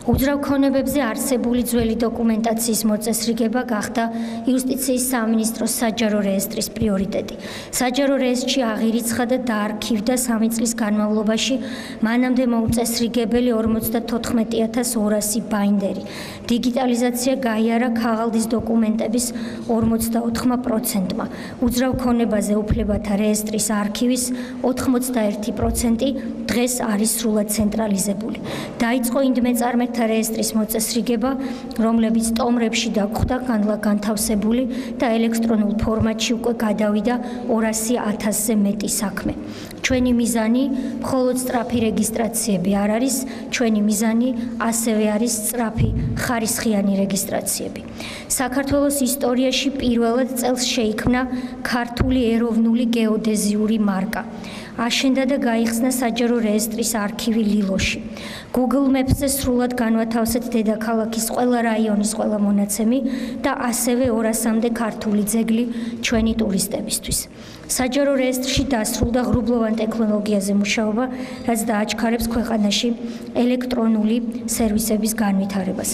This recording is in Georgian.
უძრავ ქონებებზე არსებული ძველი დოკუმენტაციის მოწესრიგება გახდა იუსტიციის სამინისტროს საჯარო რეესტრის პრიორიტეტი. საჯარო რეესტრში აღირიცხა და დაარქივდა 3 წლის განმავლობაში მანამდე მოუწესრიგებელი 54200 ბაინდერი. დიგიტალიზაცია გაიარა ქაღალდის დოკუმენტების 44%-მა. უძრავ ქონებაზე უფლებათა რეესტრის არქივის 81% დღეს არის სრულად ცენტრალიზებული. დაიწყო ინდმეწარმეთა რეესტრის მოწესრიგება, რომლებიც ტომრებში დაგხვდა განთავსებული და ელექტრონულ ფორმატში უკვე გადავიდა 200,000-ზე მეტი საქმე. ჩვენი მიზანი მხოლოდ სწრაფი რეგისტრაციები არ არის, ჩვენი მიზანი ასევე არის სწრაფი ხარისხიანი რეგისტრაციები. საქართველოს ისტორიაში პირველად წელს შეიქმნა ქართული ეროვნული გეოდეზიური მარკა. აშენდა და გაიხსნა საჯარო რეესტრის არქივი ლილოში. Google Maps-ზე სრულად განვათავსეთ დედაქალაქის ყველა რაიონის ყველა მონაცემი და ასევე 200-მდე ქართული ძეგლი ჩვენი ტურისტებისთვის. საჯარო რეესტრში დასრულდა ღრუბლოვან ტექნოლოგიაზე მუშაობა, რაც დააჩქარებს ქვეყანაში ელექტრონული სერვისების განვითარებას.